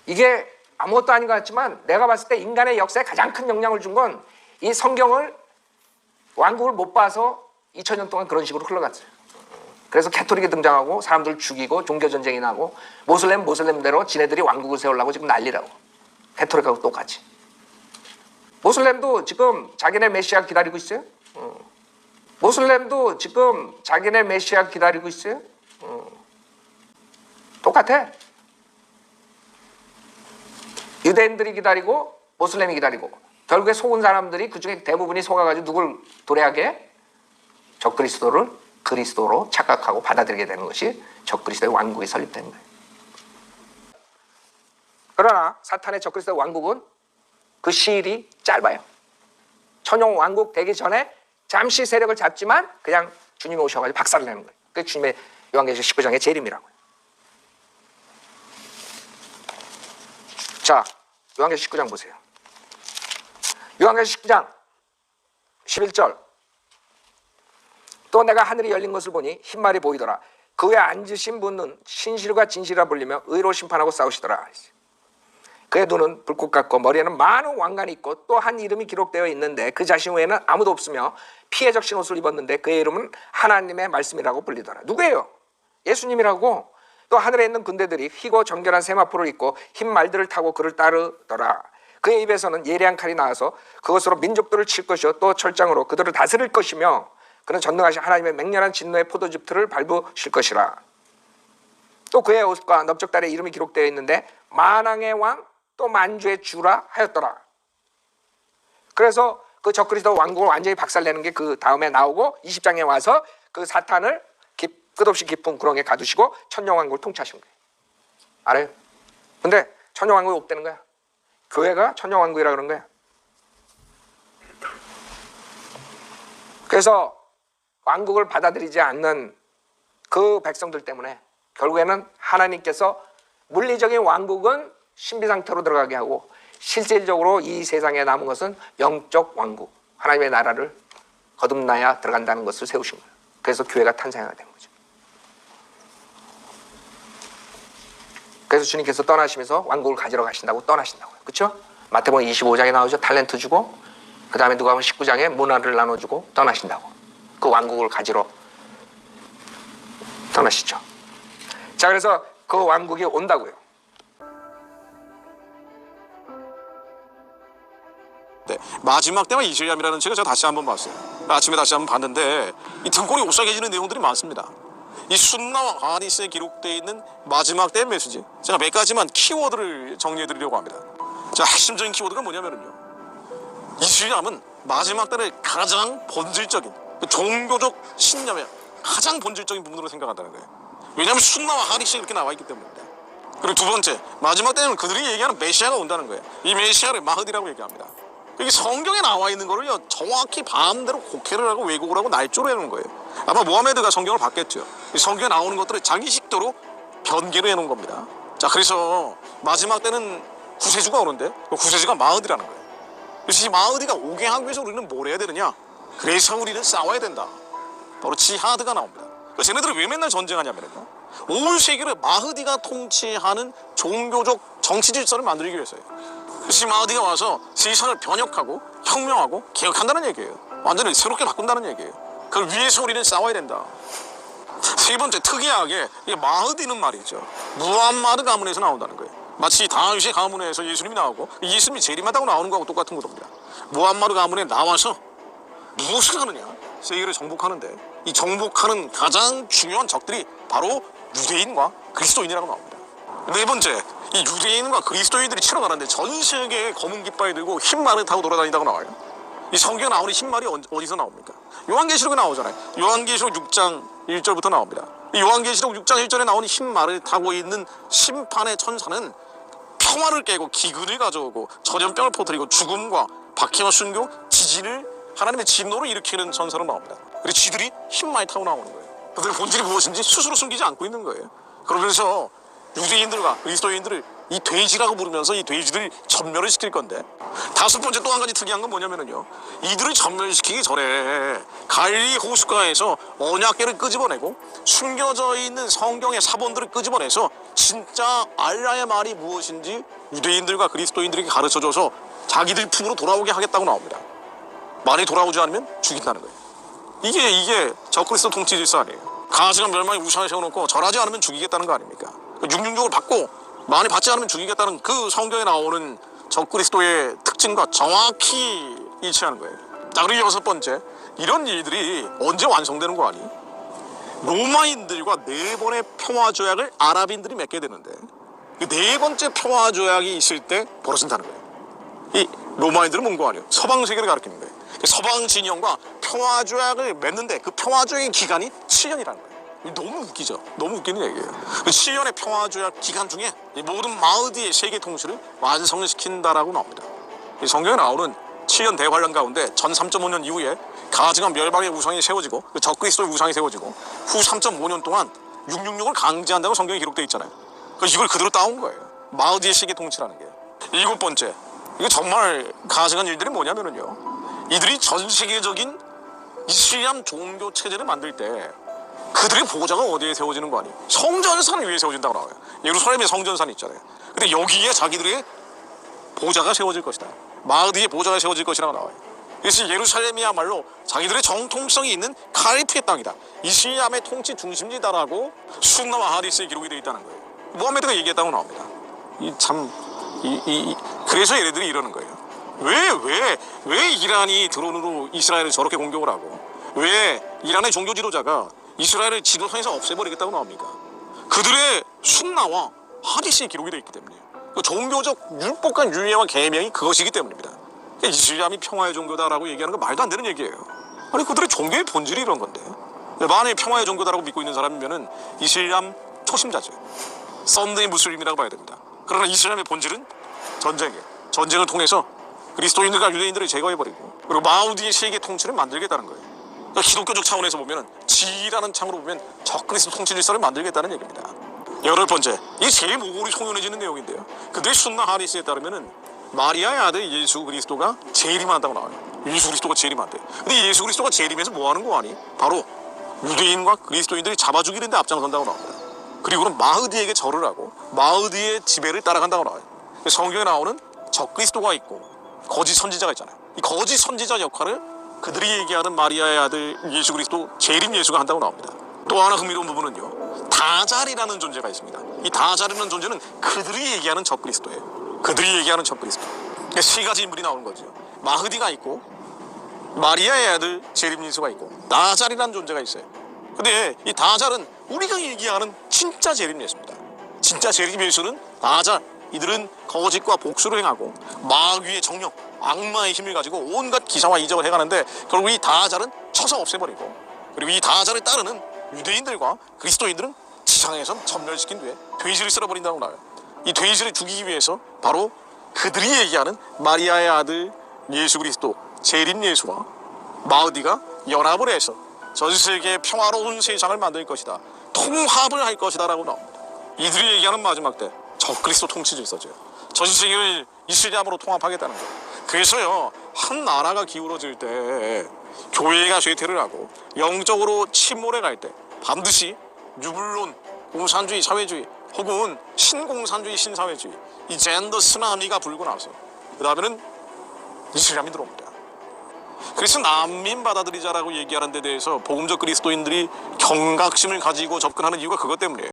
이게 아무것도 아닌 것 같지만 내가 봤을 때 인간의 역사에 가장 큰 영향을 준 건 이 성경을 왕국을 못 봐서 2000년 동안 그런 식으로 흘러갔어요. 그래서 캐토릭이 등장하고 사람들 죽이고 종교전쟁이 나고 모슬렘대로 지네들이 왕국을 세우려고 지금 난리라고. 캐토릭하고 똑같이. 모슬렘도 지금 자기네 메시아 기다리고 있어요. 모슬렘도 지금 자기네 메시아 기다리고 있어요. 똑같아. 유대인들이 기다리고 모슬렘이 기다리고 결국에 속은 사람들이 그중에 대부분이 속아가지고 누굴 도래하게 해? 적그리스도를 그리스도로 착각하고 받아들이게 되는 것이 적그리스도의 왕국이 설립되는 거예요. 그러나 사탄의 적그리스도의 왕국은 그 시일이 짧아요. 천용 왕국 되기 전에 잠시 세력을 잡지만 그냥 주님이 오셔가지고 박살을 내는 거예요. 그게 주님의 요한계시록 19장의 재림이라고요. 자, 요한계시록 19장 보세요. 요한계시록 19장 11절. 또 내가 하늘이 열린 것을 보니 흰말이 보이더라. 그 위에 앉으신 분은 신실과 진실이라 불리며 의로 심판하고 싸우시더라. 그의 눈은 불꽃 같고 머리에는 많은 왕관이 있고 또 한 이름이 기록되어 있는데 그 자신 외에는 아무도 없으며 피에 적신 옷을 입었는데 그의 이름은 하나님의 말씀이라고 불리더라. 누구예요? 예수님이라고. 또 하늘에 있는 군대들이 희고 정결한 세마포를 입고 흰 말들을 타고 그를 따르더라. 그의 입에서는 예리한 칼이 나와서 그것으로 민족들을 칠 것이요 또 철장으로 그들을 다스릴 것이며 그는 전능하신 하나님의 맹렬한 진노의 포도즙틀을 밟으실 것이라. 또 그의 옷과 넓적다리에 이름이 기록되어 있는데 만왕의 왕 또 만주의 주라 하였더라. 그래서 그 적그리스도 왕국을 완전히 박살내는 게 그 다음에 나오고 20장에 와서 그 사탄을 끝없이 깊은 구렁에 가두시고 천년왕국을 통치하신 거예요. 알아요? 근데 천년왕국이 없다는 거야. 교회가 천년왕국이라 그런 거야. 그래서 왕국을 받아들이지 않는 그 백성들 때문에 결국에는 하나님께서 물리적인 왕국은 신비 상태로 들어가게 하고 실질적으로 이 세상에 남은 것은 영적 왕국, 하나님의 나라를 거듭나야 들어간다는 것을 세우신 거예요. 그래서 교회가 탄생하게 된 거죠. 그래서 주님께서 떠나시면서 왕국을 가지러 가신다고 떠나신다고요. 그렇죠? 마태복음 25장에 나오죠. 탈렌트 주고 그 다음에 누가복음 19장에 문화를 나눠주고 떠나신다고. 그 왕국을 가지러 떠나시죠. 자, 그래서 그 왕국이 온다고요. 네, 마지막 때와 이슬람이라는 책을 제가 다시 한번 봤어요. 아침에 다시 한번 봤는데 이 등골이 오싹해지는 내용들이 많습니다. 이 순나와 하디스에 기록되어 있는 마지막 때의 메시지, 제가 몇 가지만 키워드를 정리해드리려고 합니다. 자, 핵심적인 키워드가 뭐냐면요, 이슬람은 마지막 때를 가장 본질적인 종교적 신념의 가장 본질적인 부분으로 생각한다는 거예요. 왜냐하면 순나와 하디스에 이렇게 나와 있기 때문입니다. 그리고 두 번째, 마지막 때는 그들이 얘기하는 메시아가 온다는 거예요. 이 메시아를 마흐디라고 얘기합니다. 이게 성경에 나와 있는 거를요 정확히 마음대로 곡해를 하고 왜곡을 하고 날조를 해놓은 거예요. 아마 모하메드가 성경을 봤겠죠. 성경에 나오는 것들을 자기 식대로 변개를 해놓은 겁니다. 자, 그래서 마지막 때는 구세주가 오는데 그 구세주가 마흐디라는 거예요. 그래서 이 마흐디가 오게 하기 위해서 우리는 뭘 해야 되느냐, 그래서 우리는 싸워야 된다. 바로 지하드가 나옵니다. 그래서 쟤네들은 왜 맨날 전쟁하냐면요, 온 세계를 마흐디가 통치하는 종교적 정치 질서를 만들기 위해서요. 그래서 이 마흐디가 와서 세상을 변혁하고 혁명하고 개혁한다는 얘기예요. 완전히 새롭게 바꾼다는 얘기예요. 그걸 위해서 우리는 싸워야 된다. 세 번째, 특이하게 이 마흐디는 말이죠, 무함마드 가문에서 나온다는 거예요. 마치 다윗의 가문에서 예수님이 나오고 예수님이 재림하다고 나오는 거하고 똑같은 구도입니다. 무함마드 가문에 나와서 무엇을 하느냐, 세계를 정복하는데 이 정복하는 가장 중요한 적들이 바로 유대인과 그리스도인이라고 나옵니다. 네 번째, 이 유대인과 그리스도인들이 치러 가는데 전 세계에 검은 깃발 들고 흰 말을 타고 돌아다닌다고 나와요. 이 성경에 나오는 흰 말이 어디서 나옵니까? 요한계시록에 나오잖아요. 요한계시록 6장 1절부터 나옵니다. 이 요한계시록 6장 1절에 나오는 흰 말을 타고 있는 심판의 천사는 평화를 깨고 기근을 가져오고 전염병을 퍼뜨리고 죽음과 박해와 순교, 지진을, 하나님의 진노를 일으키는 천사로 나옵니다. 그리고 쥐들이 흰 말 타고 나오는 거예요. 그들의 본질이 무엇인지 스스로 숨기지 않고 있는 거예요. 그러면서 유대인들과 그리스도인들을 이 돼지라고 부르면서 이 돼지들을 전멸을 시킬 건데, 다섯 번째 또 한 가지 특이한 건 뭐냐면요, 이들을 전멸시키기 전에 갈릴리 호숫가에서 언약궤를 끄집어내고 숨겨져 있는 성경의 사본들을 끄집어내서 진짜 알라의 말이 무엇인지 유대인들과 그리스도인들에게 가르쳐줘서 자기들 품으로 돌아오게 하겠다고 나옵니다. 만약 돌아오지 않으면 죽인다는 거예요. 이게 적그리스도 통치 질서 아니에요. 가증한 멸망의 우상을 세워놓고 절하지 않으면 죽이겠다는 거 아닙니까? 666을 받고 많이 받지 않으면 죽이겠다는 그 성경에 나오는 적그리스도의 특징과 정확히 일치하는 거예요. 자, 그리고 여섯 번째, 이런 일들이 언제 완성되는 거 아니? 로마인들과 네 번의 평화조약을 아랍인들이 맺게 되는데, 그 네 번째 평화조약이 있을 때 벌어진다는 거예요. 이 로마인들은 뭔가 아니에요? 서방 세계를 가리키는 거예요. 서방 진영과 평화조약을 맺는데 그 평화조약의 기간이 7년이라는 거예요. 너무 웃기죠? 너무 웃기는 얘기예요. 그 7년의 평화조약 기간 중에 이 모든 마흐디의 세계 통치를 완성시킨다라고 나옵니다. 이 성경에 나오는 7년 대환란 가운데 전 3.5년 이후에 가증한 멸망의 우상이 세워지고 그 적그리스도의 우상이 세워지고 후 3.5년 동안 666을 강제한다고 성경에 기록되어 있잖아요. 이걸 그대로 따온 거예요. 마흐디의 세계 통치라는 게. 일곱 번째, 이거 정말 가증한 일들이 뭐냐면요, 이들이 전 세계적인 이슬람 종교 체제를 만들 때 그들의 보좌가 어디에 세워지는 거 아니에요? 성전산 위에 세워진다고 나와요. 예루살렘에 성전산이 있잖아요. 근데 여기에 자기들의 보좌가 세워질 것이다. 마흐디의 보좌가 세워질 것이라고 나와요. 그래서 예루살렘이야말로 자기들의 정통성이 있는 칼리프의 땅이다. 이슬람의 통치 중심지다라고 순나와 하디스에 기록이 되어 있다는 거예요. 무함메드가 얘기했다고 나옵니다. 그래서 얘네들이 이러는 거예요. 왜 이란이 드론으로 이스라엘을 저렇게 공격을 하고, 왜 이란의 종교 지도자가 이스라엘을 지도선에서 없애버리겠다고 나옵니까? 그들의 순나와 하디스에 기록이 되어 있기 때문에, 그 종교적 율법과 윤례와 계명이 그것이기 때문입니다. 이슬람이 평화의 종교다라고 얘기하는 건 말도 안 되는 얘기예요. 아니, 그들의 종교의 본질이 이런 건데, 만약에 평화의 종교다라고 믿고 있는 사람이면은 이슬람 초심자죠. 썬데이 무슬림이라고 봐야 됩니다. 그러나 이슬람의 본질은 전쟁이에요. 전쟁을 통해서 그리스도인들과 유대인들을 제거해버리고, 그리고 마우디의 세계 통치를 만들겠다는 거예요. 그러니까 기독교적 차원에서 보면, 지라는 창으로 보면 적그리스도 통치 질서를 만들겠다는 얘기입니다. 여덟 번째, 이게 제일 모골이 송연해지는 내용인데요, 그들의 순나 하디스에 따르면은 마리아의 아들 예수 그리스도가 재림한다고 나와요. 예수 그리스도가 재림한대. 근데 예수 그리스도가 재림해서 뭐 하는 거 아니? 바로 유대인과 그리스도인들이 잡아 죽이는 데 앞장선다고 나옵니다. 그리고는 마흐디에게 절을 하고 마흐디의 지배를 따라간다고 나와요. 성경에 나오는 적그리스도가 있고 거짓 선지자가 있잖아요. 이 거짓 선지자 역할을 그들이 얘기하는 마리아의 아들 예수 그리스도 재림 예수가 한다고 나옵니다. 또 하나 흥미로운 부분은요, 다잘이라는 존재가 있습니다. 이 다잘이라는 존재는 그들이 얘기하는 적그리스도예요. 그들이 얘기하는 적그리스도. 그러니까 세 가지 인물이 나오는 거죠. 마흐디가 있고, 마리아의 아들 재림 예수가 있고, 다잘이라는 존재가 있어요. 근데 이 다잘은 우리가 얘기하는 진짜 재림 예수입니다. 진짜 재림 예수는 다잘, 이들은 거짓과 복수를 행하고 마귀의 정력, 악마의 힘을 가지고 온갖 기사와 이적을 해가는데, 결국 이 다잘은 쳐서 없애버리고, 그리고 이 다잘을 따르는 유대인들과 그리스도인들은 지상에서 전멸시킨 뒤에 돼지를 쓸어버린다고 나와요. 이 돼지를 죽이기 위해서 바로 그들이 얘기하는 마리아의 아들 예수 그리스도 재림 예수와 마흐디가 연합을 해서 전 세계의 평화로운 세상을 만들 것이다, 통합을 할 것이다 라고 나옵니다. 이들이 얘기하는 마지막 때 적그리스도 통치 질서죠. 전 세계를 이슬람으로 통합하겠다는 거예요. 그래서요, 한 나라가 기울어질 때, 교회가 쇠퇴를 하고 영적으로 침몰해 갈 때 반드시 유불론, 공산주의, 사회주의 혹은 신공산주의, 신사회주의, 이 젠더 쓰나미가 불고 나서 그 다음에는 이슬람이 들어옵니다. 그래서 난민 받아들이자라고 얘기하는 데 대해서 복음적 그리스도인들이 경각심을 가지고 접근하는 이유가 그것 때문이에요.